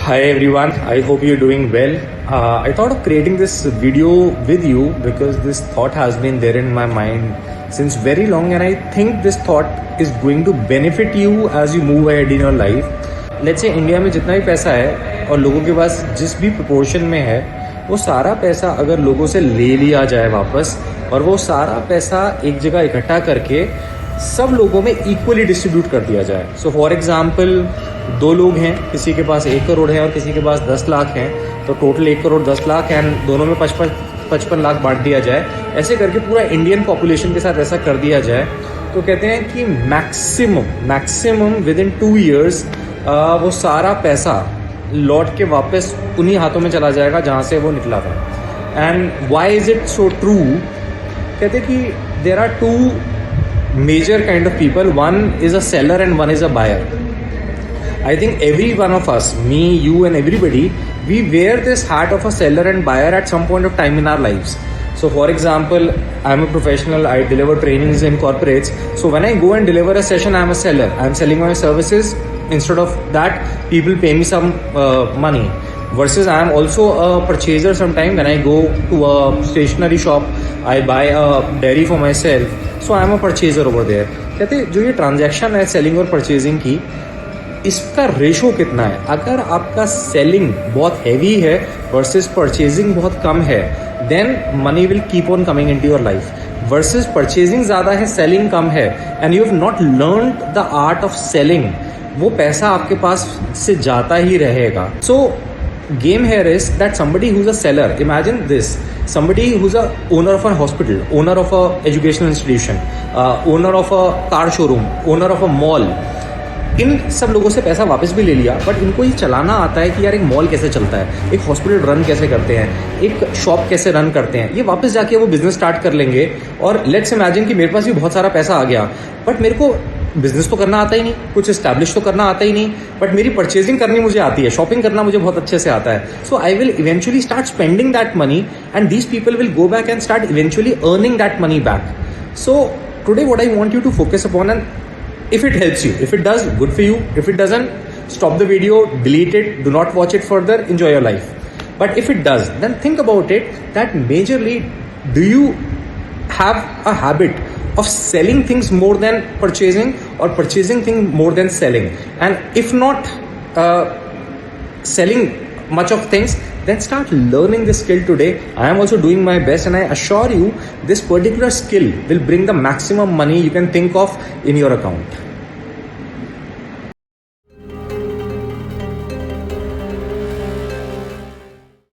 Hi everyone, I hope you're doing well. I thought of creating this video with you because this thought has been there in my mind since very long, and I think this thought is going to benefit you as you move ahead in your life. Let's say India में जितना भी पैसा है और लोगों के पास जिस भी प्रोपोर्शन में है, वो सारा पैसा अगर लोगों से ले लिया जाए वापस और वो सारा पैसा एक जगह इकट्ठा करके सब लोगों में इक्वली डिस्ट्रीब्यूट कर दिया जाए. सो फॉर एग्जांपल दो लोग हैं, किसी के पास 1 करोड़ है और किसी के पास 10 लाख हैं, तो टोटल 1 करोड़ 10 लाख है एंड दोनों में 55 लाख बांट दिया जाए. ऐसे करके पूरा इंडियन पॉपुलेशन के साथ ऐसा कर दिया जाए तो कहते हैं कि मैक्सिमम विद इन 2 years वो सारा पैसा लौट के वापस उन्हीं हाथों में चला जाएगा जहाँ से वो निकला था. And why is it so true? कहते कि there are 2 major kind of people. One is a seller and one is a buyer. I think every one of us, me, you and everybody, we wear this hat of a seller and buyer at some point of time in our lives. So for example, I'm a professional, I deliver trainings in corporates. So when I go and deliver a session, I'm a seller. I'm selling my services. Instead of that, people pay me some money. Versus I am also a purchaser sometime. When I go to a stationery shop, I buy a dairy for myself. So I am a purchaser over there. कहते जो ये transaction है selling और purchasing की, इसका ratio कितना है? अगर आपका सेलिंग बहुत हैवी है वर्सेस परचेजिंग बहुत कम है, then money will keep on coming into your life. Versus purchasing ज़्यादा है, सेलिंग कम है and you have not learned the art of selling, वो पैसा आपके पास से जाता ही रहेगा. सो game here is that somebody who's a seller, imagine this, somebody who's a owner of a hospital, owner of a educational institution, owner of a car showroom, owner of a mall, इन सब लोगों से पैसा वापस भी ले लिया, but इनको ये चलाना आता है कि यार एक मॉल कैसे चलता है, एक हॉस्पिटल रन कैसे करते हैं, एक शॉप कैसे रन करते हैं. ये वापस जाके वो बिजनेस स्टार्ट कर लेंगे. और लेट्स इमेजिन कि मेरे पास भी बहुत सारा पैसा आ गया, बट मेरे को बिजनेस तो करना आता ही नहीं, कुछ इस्टेब्लिश तो करना आता ही नहीं, बट मेरी परचेजिंग करनी मुझे आती है, शॉपिंग करना मुझे बहुत अच्छे से आता है. So I will eventually start spending that money and these people will go back and start eventually earning that money back. So today what I want you to focus upon, and if it helps you, if it does, good for you. If it doesn't, stop the video, delete it, do not watch it further, enjoy your life. But if it does, then think about it that majorly, do you have a habit of selling things more than purchasing, or purchasing things more than selling? And if not selling much of things, then start learning this skill today. I am also doing my best and I assure you this particular skill will bring the maximum money you can think of in your account.